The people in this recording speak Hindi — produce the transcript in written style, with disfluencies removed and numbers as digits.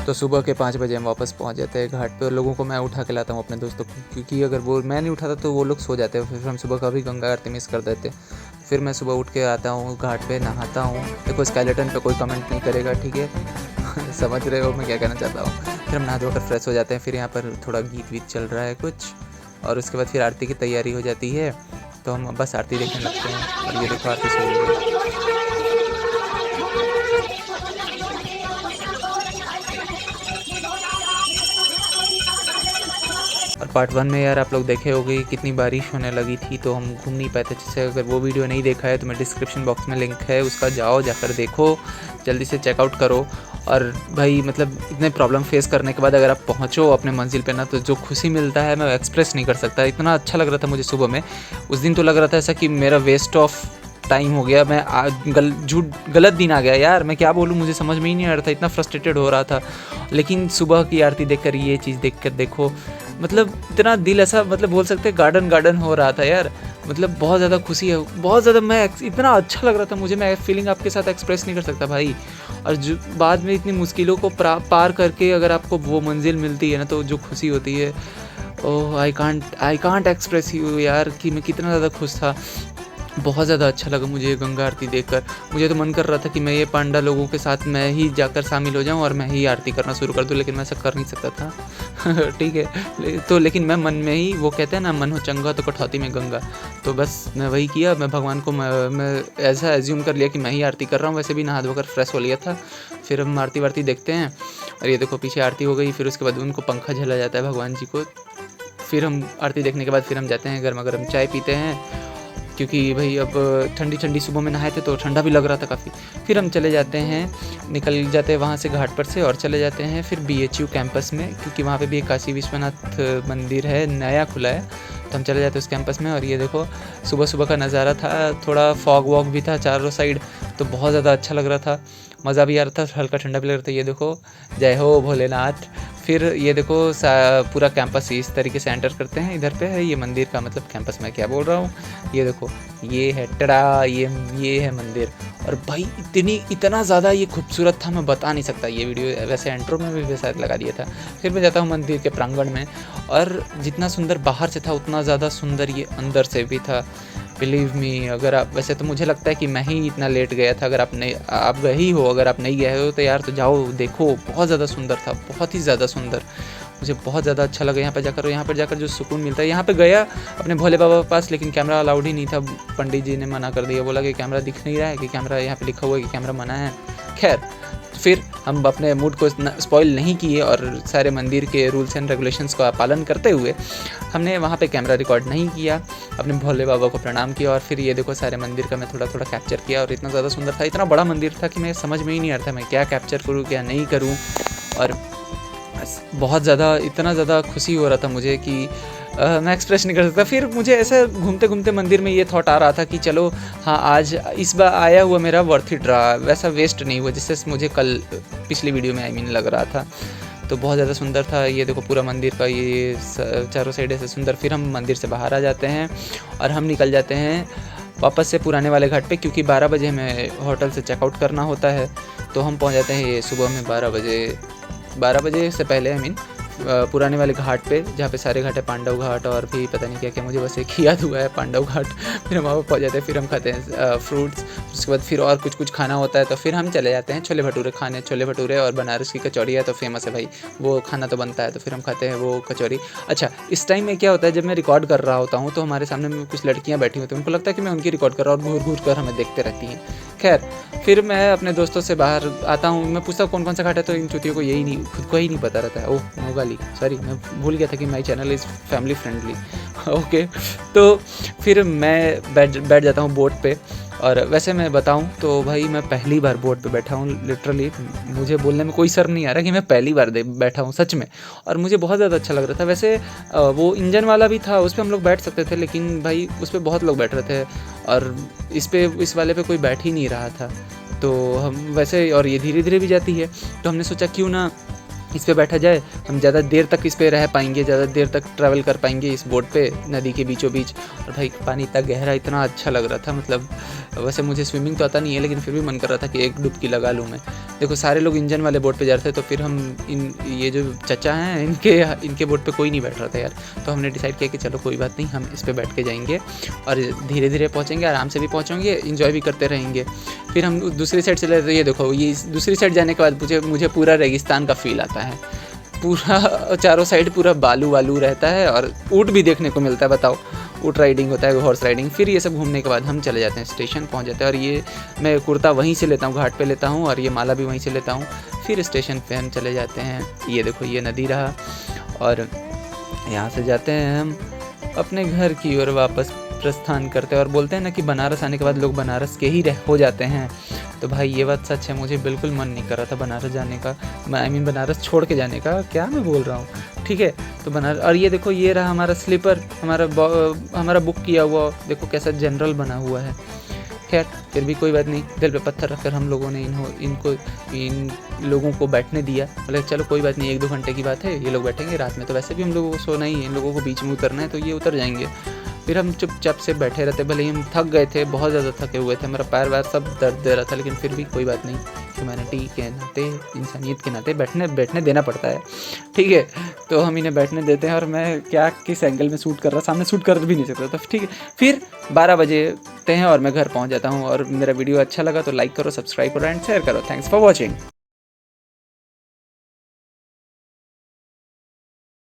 तो सुबह के 5 बजे हम वापस पहुंच जाते हैं घाट पे और लोगों को मैं उठा के लाता हूँ अपने दोस्तों को, क्योंकि अगर वो मैं नहीं उठाता तो वो लोग सो जाते हैं, फिर हम सुबह का भी गंगा आरती मिस कर देते। फिर मैं सुबह उठ के आता हूँ घाट पे, नहाता हूँ। देखो स्केलेटन पे कोई कमेंट नहीं करेगा, ठीक है समझ रहे हो मैं क्या कहना चाहता हूँ। फिर हम नहा धोकर फ्रेश हो जाते हैं। फिर यहाँ पर थोड़ा गीत वीत चल रहा है कुछ, और उसके बाद फिर आरती की तैयारी हो जाती है। तो हम बस आरती देखने लगते हैं और ये देखो आरती शुरू हो गई। और पार्ट 1 में यार आप लोग देखे होंगे कितनी बारिश होने लगी थी, तो हम घूम नहीं पाए थे अच्छे से। अगर वो वीडियो नहीं देखा है तो मैं डिस्क्रिप्शन बॉक्स में लिंक है उसका, जाकर देखो, जल्दी से चेकआउट करो। और भाई मतलब इतने प्रॉब्लम फेस करने के बाद अगर आप पहुँचो अपने मंजिल पे ना, तो जो खुशी मिलता है मैं एक्सप्रेस नहीं कर सकता। इतना अच्छा लग रहा था मुझे सुबह में। उस दिन तो लग रहा था ऐसा कि मेरा वेस्ट ऑफ टाइम हो गया, मैं गलत दिन आ गया यार, मैं क्या बोलूँ, मुझे समझ में ही नहीं आ रहा था, इतना फ्रस्ट्रेटेड हो रहा था। लेकिन सुबह की आरती देखकर, ये चीज़ देखकर देखो, मतलब इतना दिल ऐसा, मतलब बोल सकते हैं गार्डन हो रहा था यार। मतलब बहुत ज़्यादा खुशी है, बहुत ज़्यादा, मैं इतना अच्छा लग रहा था मुझे, मैं फीलिंग आपके साथ एक्सप्रेस नहीं कर सकता भाई। और जो बाद में इतनी मुश्किलों को पार करके अगर आपको वो मंजिल मिलती है ना, तो जो खुशी होती है, ओह आई कांट एक्सप्रेस यू यार, कि मैं कितना ज़्यादा खुश था। बहुत ज़्यादा अच्छा लगा मुझे गंगा आरती देखकर। मुझे तो मन कर रहा था कि मैं ये पांडा लोगों के साथ मैं ही जाकर शामिल हो जाऊं और मैं ही आरती करना शुरू कर दूं, लेकिन मैं ऐसा कर नहीं सकता था ठीक है, तो लेकिन मैं मन में ही, वो कहते हैं ना मन हो चंगा तो कठौती में गंगा, तो बस मैं वही किया। मैं भगवान को मैं ऐसा एज्यूम कर लिया कि मैं ही आरती कर रहा हूँ। वैसे भी नहा धोकर फ्रेश हो लिया था। फिर हम आरती वारती देखते हैं और ये देखो पीछे आरती हो गई। फिर उसके बाद उनको पंखा झला जाता है भगवान जी को। फिर हम आरती देखने के बाद फिर हम जाते हैं गर्मा गर्म चाय पीते हैं, क्योंकि भाई अब ठंडी सुबह में नहाए थे तो ठंडा भी लग रहा था काफ़ी। फिर हम चले जाते हैं, निकल जाते हैं वहाँ से घाट पर से और चले जाते हैं फिर BHU कैंपस में, क्योंकि वहाँ पे भी एक काशी विश्वनाथ मंदिर है, नया खुला है, तो हम चले जाते हैं उस कैंपस में। और ये देखो सुबह सुबह का नज़ारा था, थोड़ा फॉग वॉग भी था चारों साइड, तो बहुत ज़्यादा अच्छा लग रहा था, मज़ा भी आ रहा था, हल्का ठंडा भी लग रहा था। ये देखो जय हो भोलेनाथ। फिर ये देखो पूरा कैंपस इस तरीके से एंटर करते हैं। इधर पे है ये मंदिर का मतलब कैंपस, मैं क्या बोल रहा हूँ, ये देखो ये है टड़ा, ये है मंदिर। और भाई इतना ज़्यादा ये खूबसूरत था, मैं बता नहीं सकता। ये वीडियो वैसे एंट्रो में भी शायद लगा दिया था। फिर मैं जाता हूँ मंदिर के प्रांगण में, और जितना सुंदर बाहर से था उतना ज़्यादा सुंदर ये अंदर से भी था। बिलीव मी, अगर आप, वैसे तो मुझे लगता है कि मैं ही इतना लेट गया था, अगर आप गए ही हो, अगर आप नहीं गए हो तो यार तो जाओ देखो, बहुत ज़्यादा सुंदर था, बहुत ही ज़्यादा सुंदर। मुझे बहुत ज़्यादा अच्छा लगा यहाँ पर जाकर जो सुकून मिलता है। यहाँ पे गया अपने भोले बाबा के पास, लेकिन कैमरा अलाउड ही नहीं था, पंडित जी ने मना कर दिया, बोला कि कैमरा दिख नहीं रहा है, कि कैमरा यहाँ पे लिखा हुआ है कि कैमरा मना है। खैर फिर हम अपने मूड को स्पॉइल नहीं किए और सारे मंदिर के रूल्स एंड रेगुलेशंस का पालन करते हुए हमने वहाँ पे कैमरा रिकॉर्ड नहीं किया, अपने भोले बाबा को प्रणाम किया। और फिर ये देखो सारे मंदिर का मैं थोड़ा थोड़ा कैप्चर किया, और इतना ज़्यादा सुंदर था, इतना बड़ा मंदिर था कि मैं समझ में ही नहीं आ रहा था मैं क्या कैप्चर करूँ क्या नहीं करूँ। और बहुत ज़्यादा, इतना ज़्यादा खुशी हो रहा था मुझे कि मैं एक्सप्रेस नहीं कर सकता। फिर मुझे ऐसा घूमते घूमते मंदिर में ये थॉट आ रहा था कि चलो हाँ आज इस बार आया हुआ मेरा वर्थ इट रहा, वैसा वेस्ट नहीं हुआ जिससे मुझे कल पिछली वीडियो में लग रहा था। तो बहुत ज़्यादा सुंदर था। ये देखो पूरा मंदिर का ये चारों साइड ऐसे सुंदर। फिर हम मंदिर से बाहर आ जाते हैं और हम निकल जाते हैं वापस से पुराने वाले घाट पे, क्योंकि 12 बजे हमें होटल से चेकआउट करना होता है। तो हम पहुँच जाते हैं ये सुबह में 12 बजे से पहले पुराने वाले घाट पे, जहाँ पे सारे घाट है, पांडव घाट और भी पता नहीं क्या क्या, मुझे बस एक ही याद हुआ है पांडव घाट। फिर हम वहाँ पर पहुँच जाते हैं, फिर हम खाते हैं फ्रूट्स। उसके बाद फिर और कुछ खाना होता है, तो फिर हम चले जाते हैं छोले भटूरे खाने। छोले भटूरे और बनारस की कचौड़ी है तो फेमस है भाई, वो खाना तो बनता है, तो फिर हम खाते हैं वो कचौड़ी। अच्छा इस टाइम में क्या होता है, जब मैं रिकॉर्ड कर रहा होता हूँ तो हमारे सामने में कुछ लड़कियाँ बैठी होती हैं, उनको लगता है कि मैं उनकी रिकॉर्ड कर रहा हूँ और घूर कर हमें देखते रहती हैं। खैर फिर मैं अपने दोस्तों से बाहर आता हूँ, मैं पूछता हूँ कौन कौन सा घाट है, तो इन चुतियों को यही नहीं, खुद को ही नहीं पता रहता है। ओह मोगाली, सॉरी मैं भूल गया था कि my channel is family friendly okay. तो फिर मैं बैठ जाता हूँ बोट पे। और वैसे मैं बताऊं तो भाई मैं पहली बार बोट पे बैठा हूँ, लिटरली मुझे बोलने में कोई शर्म नहीं आ रहा कि मैं पहली बार बैठा हूँ सच में, और मुझे बहुत ज़्यादा अच्छा लग रहा था। वैसे वो इंजन वाला भी था, उस पर हम लोग बैठ सकते थे, लेकिन भाई उस पर बहुत लोग बैठ रहे थे और इस वाले पे कोई बैठ ही नहीं रहा था। तो हम वैसे, और ये धीरे धीरे भी जाती है, तो हमने सोचा क्यों ना इस पे बैठा जाए, हम ज़्यादा देर तक इस पे रह पाएंगे, ज़्यादा देर तक ट्रैवल कर पाएंगे इस बोट पे नदी के बीचों बीच। और भाई पानी इतना गहरा, इतना अच्छा लग रहा था, मतलब वैसे मुझे स्विमिंग तो आता नहीं है, लेकिन फिर भी मन कर रहा था कि एक डुबकी लगा लूँ मैं। देखो सारे लोग इंजन वाले बोट पे जा रहे थे, तो फिर हम ये जो चचा हैं इनके बोट पे कोई नहीं बैठ रहा था यार। तो हमने डिसाइड किया कि चलो कोई बात नहीं, हम इस पे बैठ के जाएंगे और धीरे धीरे पहुँचेंगे, आराम से भी पहुँचेंगे, इंजॉय भी करते रहेंगे। फिर हम दूसरी साइड चले, तो ये देखो ये दूसरी साइड जाने के बाद मुझे पूरा रेगिस्तान का फील आता है। पूरा चारों साइड पूरा बालू वालू रहता है और ऊँट भी देखने को मिलता है, बताओ, ऊँट राइडिंग होता है, हॉर्स राइडिंग। फिर ये सब घूमने के बाद हम चले जाते हैं, स्टेशन पहुंच जाते हैं। और ये मैं कुर्ता वहीं से लेता हूँ, घाट पे लेता हूँ, और ये माला भी वहीं से लेता हूँ। फिर स्टेशन पे हम चले जाते हैं। ये देखो ये नदी रहा, और यहाँ से जाते हैं हम अपने घर की ओर वापस प्रस्थान करते हैं। और बोलते हैं ना कि बनारस आने के बाद लोग बनारस के ही हो जाते हैं। तो भाई ये बात सच है, मुझे बिल्कुल मन नहीं कर रहा था बनारस जाने का, बनारस छोड़ के जाने का, क्या मैं बोल रहा हूँ, ठीक है। तो बनारस, और ये देखो ये रहा हमारा स्लीपर, हमारा बुक किया हुआ, देखो कैसा जनरल बना हुआ है। खैर फिर भी कोई बात नहीं, दिल पे पत्थर रखकर हम लोगों ने इन लोगों को बैठने दिया। बोले चलो कोई बात नहीं, 1-2 घंटे की बात है, ये लोग बैठेंगे, रात में तो वैसे भी हम लोगों को सोना ही है, इन लोगों को बीच में उतरना है, तो ये उतर जाएंगे। फिर हम चुपचाप से बैठे रहते, भले ही हम थक गए थे, बहुत ज़्यादा थके हुए थे, मेरा पैर वैर सब दर्द दे रहा था, लेकिन फिर भी कोई बात नहीं, ह्यूमैनिटी के नाते, इंसानियत के नाते बैठने देना पड़ता है, ठीक है। तो हम इन्हें बैठने देते हैं, और मैं क्या किस एंगल में शूट कर रहा, सामने शूट कर भी नहीं सकता था, ठीक है। फिर 12 बजे हैं और मैं घर पहुंच जाता हूं। और मेरा वीडियो अच्छा लगा तो लाइक करो, सब्सक्राइब करो एंड शेयर करो। Thanks for watching.